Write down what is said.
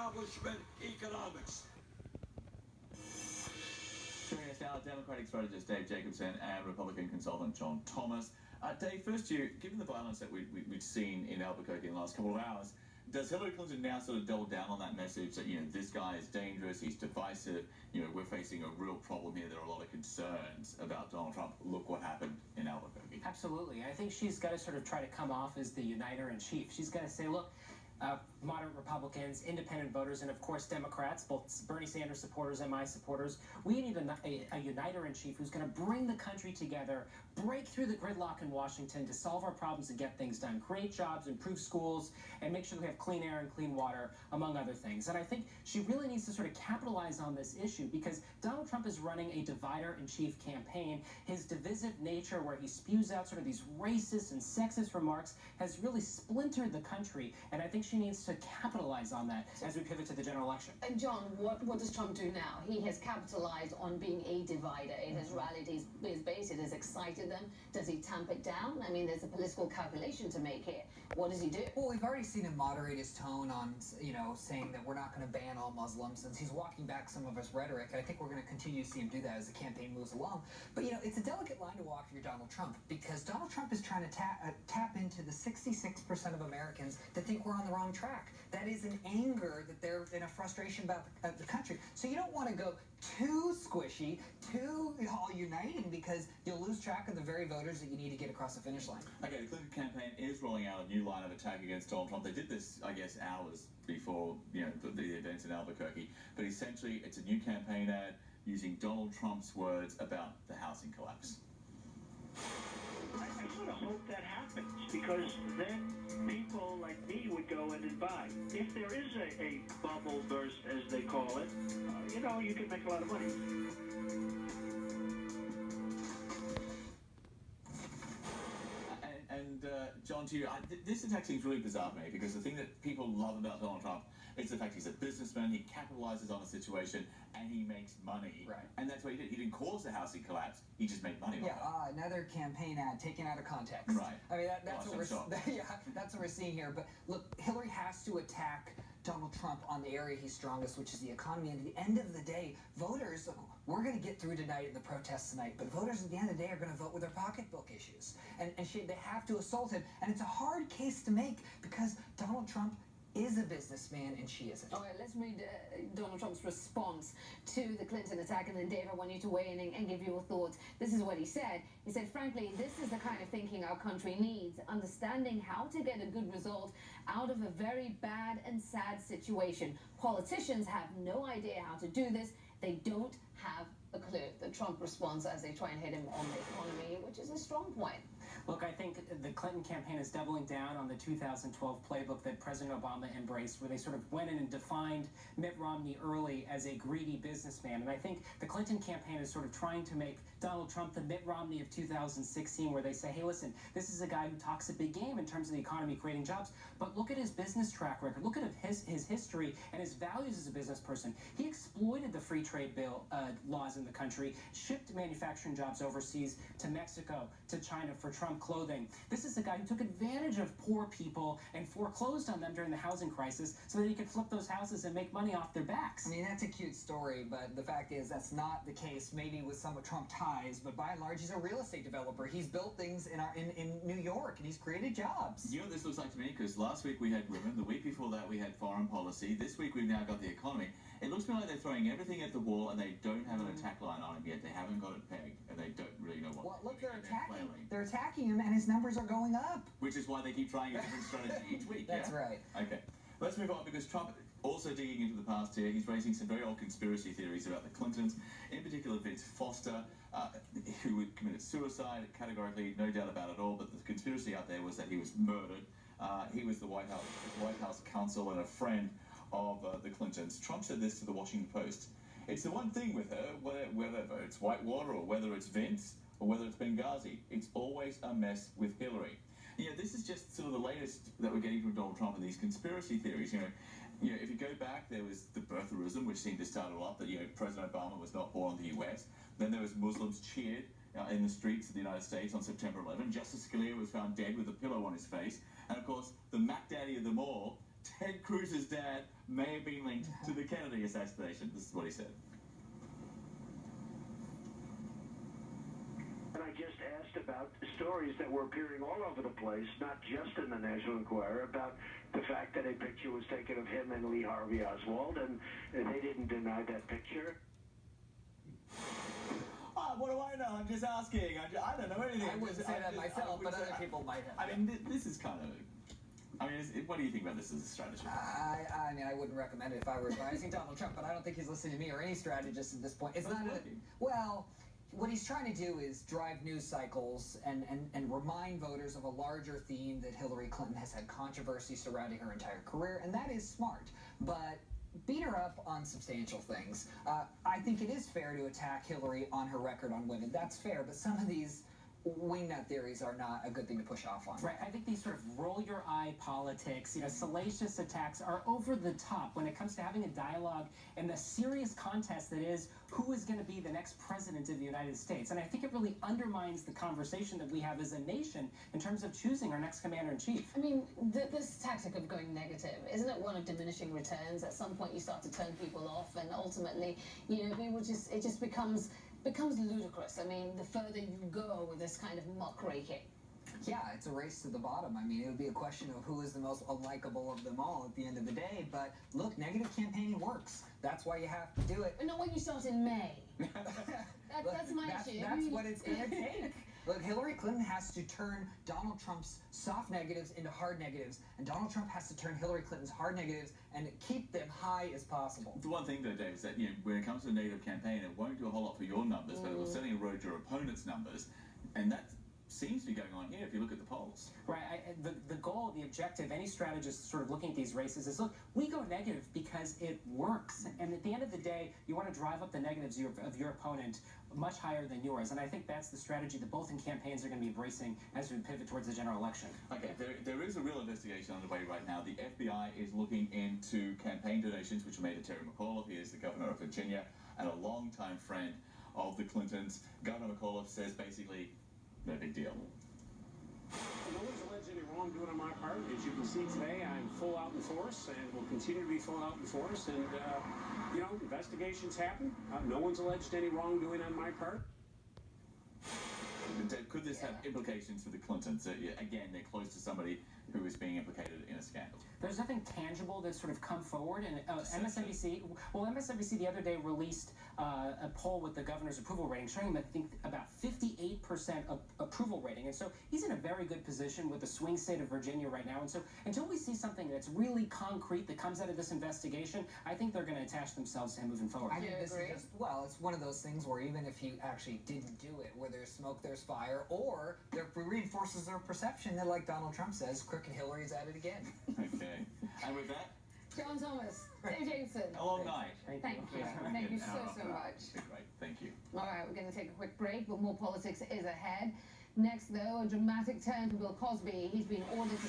establishment economics. Joining us now, Democratic strategist Dave Jacobson and Republican consultant John Thomas. Dave, first to you, given the violence that we've seen in Albuquerque in the last couple of hours, does Hillary Clinton now sort of double down on that message that, this guy is dangerous, he's divisive, we're facing a real problem here, there are a lot of concerns about Donald Trump, look what happened in Albuquerque? Absolutely. I think she's got to sort of try to come off as the uniter-in-chief. She's got to say, look, moderate Republicans, independent voters, and of course Democrats, both Bernie Sanders supporters and my supporters, we need a uniter-in-chief who's going to bring the country together, break through the gridlock in Washington to solve our problems and get things done, create jobs, improve schools, and make sure we have clean air and clean water, among other things. And I think she really needs to sort of capitalize on this issue because Donald Trump is running a divider-in-chief campaign. His divisive nature, where he spews out sort of these racist and sexist remarks, has really splintered the country, and I think she needs to capitalize on that as we pivot to the general election. And John, what does Trump do now? He has capitalized on being a divider. It has rallied his base. It has excited them. Does he tamp it down? I mean, there's a political calculation to make here. What does he do? Well, we've already seen him moderate his tone on, saying that we're not going to ban all Muslims, since he's walking back some of his rhetoric. I think we're going to continue to see him do that as the campaign moves along. But, it's a delicate line to walk if you're Donald Trump, because Donald Trump is trying to tap into the 66% of Americans that think we're on the wrong track. That is an anger that they're in a frustration about the country. So you don't want to go too squishy, too all uniting, because you'll lose track of the very voters that you need to get across the finish line. Okay, the Clinton campaign is rolling out a new line of attack against Donald Trump. They did this, I guess, hours before the events in Albuquerque. But essentially, it's a new campaign ad using Donald Trump's words about the housing collapse. I sort of hope that happens, because then people like me would go in and buy. If there is a bubble burst, as they call it, you can make a lot of money. John, to you, this attack seems really bizarre to me, because the thing that people love about Donald Trump is the fact he's a businessman, he capitalizes on a situation, and he makes money. Right. And that's what he did. He didn't cause the housing collapse, he just made money. Another campaign ad taken out of context. Right. I mean, that's what we're seeing here. But look, Hillary has to attack Donald Trump on the area he's strongest, which is the economy. And at the end of the day, voters, we're going to get through tonight in the protests tonight, but voters at the end of the day are going to vote with their pocketbook issues. And they have to assault him. And it's a hard case to make, because Donald Trump is a businessman and she isn't. All right, let's read Donald Trump's response to the Clinton attack, and then Dave, I want you to weigh in and give your thoughts. This is what he said. He said, frankly, this is the kind of thinking our country needs, understanding how to get a good result out of a very bad and sad situation. Politicians have no idea how to do this. They don't have a clue. The Trump response as they try and hit him on the economy, which is a strong point. Look, I think the Clinton campaign is doubling down on the 2012 playbook that President Obama embraced, where they sort of went in and defined Mitt Romney early as a greedy businessman. And I think the Clinton campaign is sort of trying to make Donald Trump the Mitt Romney of 2016, where they say, hey, listen, this is a guy who talks a big game in terms of the economy, creating jobs, but look at his business track record. Look at his history and his values as a business person. He exploited the free trade bill laws in the country, shipped manufacturing jobs overseas to Mexico, to China for Trump clothing. This is a guy who took advantage of poor people and foreclosed on them during the housing crisis so that he could flip those houses and make money off their backs. I mean, that's a cute story, but the fact is that's not the case, maybe with some of Trump ties, but by and large, he's a real estate developer. He's built things in New York, and he's created jobs. You know what this looks like to me? Because last week we had women, the week before that we had foreign policy, this week we've now got the economy. It looks to me like they're throwing everything at the wall, and they don't have an attack line on him yet. They haven't got it pegged, and they don't really know what. Well, look, they're attacking him, and his numbers are going up. Which is why they keep trying a different strategy each week. That's right. Okay. Let's move on, because Trump also digging into the past here. He's raising some very old conspiracy theories about the Clintons, in particular Vince Foster, who committed suicide, categorically, no doubt about it all, but the conspiracy out there was that he was murdered. He was the White House counsel and a friend of the Clintons. Trump said this to the Washington Post. It's the one thing with her, whether it's Whitewater or whether it's Vince or whether it's Benghazi, it's always a mess with Hillary. This is just sort of the latest that we're getting from Donald Trump and these conspiracy theories. If you go back, there was the birtherism, which seemed to start a lot, that President Obama was not born in the US. Then there was Muslims cheered in the streets of the United States on September 11. Justice Scalia was found dead with a pillow on his face. And of course, the Mac Daddy of them all, Ted Cruz's dad, may have been linked to the Kennedy assassination. This is what he said. And I just asked about stories that were appearing all over the place, not just in the National Enquirer, about the fact that a picture was taken of him and Lee Harvey Oswald, and they didn't deny that picture. What do I know? I'm just asking. I don't know anything. I wouldn't say that myself, but other people might have. I mean, this is kind of... I mean, what do you think about this as a strategy? I mean, I wouldn't recommend it if I were advising Donald Trump, but I don't think he's listening to me or any strategist at this point. It's not well, what he's trying to do is drive news cycles and remind voters of a larger theme that Hillary Clinton has had controversy surrounding her entire career, and that is smart. But beat her up on substantial things. I think it is fair to attack Hillary on her record on women. That's fair, but some of these wingnut theories are not a good thing to push off on. Right, I think these sort of roll your eye politics, salacious attacks are over the top when it comes to having a dialogue and the serious contest that is who is going to be the next president of the United States. And I think it really undermines the conversation that we have as a nation in terms of choosing our next commander-in-chief. I mean, this tactic of going negative, isn't it one of diminishing returns? At some point you start to turn people off, and ultimately, it just becomes ludicrous. I mean, the further you go with this kind of muckraking. Yeah, it's a race to the bottom. I mean, it would be a question of who is the most unlikable of them all at the end of the day. But look, negative campaigning works. That's why you have to do it. But not when you start in May. That's my issue. That's what it's going to take. Look, Hillary Clinton has to turn Donald Trump's soft negatives into hard negatives, and Donald Trump has to turn Hillary Clinton's hard negatives and keep them high as possible. The one thing, though, Dave, is that when it comes to a negative campaign, it won't do a whole lot for your numbers, but it will certainly erode your opponent's numbers, and that seems to be going on here if you look at the polls. Right, the goal, the objective, any strategist sort of looking at these races is, look, we go negative because it works. And at the end of the day, you want to drive up the negatives of your opponent much higher than yours. And I think that's the strategy that both in campaigns are going to be embracing as we pivot towards the general election. Okay, there is a real investigation underway right now. The FBI is looking into campaign donations which were made to Terry McAuliffe. He is the governor of Virginia and a longtime friend of the Clintons. Governor McAuliffe says basically, no big deal. No one's alleged any wrongdoing on my part. As you can see today, I'm full out in force and will continue to be full out in force. And, investigations happen. No one's alleged any wrongdoing on my part. Could this have implications for the Clintons? Again, they're close to somebody who is being implicated in a scandal. There's nothing tangible that's sort of come forward, and MSNBC the other day released a poll with the governor's approval rating showing him, I think, about 58% approval rating, and so he's in a very good position with the swing state of Virginia right now, and so until we see something that's really concrete that comes out of this investigation, I think they're going to attach themselves to him moving forward. I think this is just, well, it's one of those things where even if you actually didn't do it, where there's smoke, there's fire, or it reinforces their perception that, like Donald Trump says, Crooked Hillary's at it again. Okay. And with that, John Thomas, Dave Jameson. a long night. Thank you. Thank you so much. Great. Thank you. All right, we're going to take a quick break, but more politics is ahead. Next, though, a dramatic turn for Bill Cosby. He's been ordered to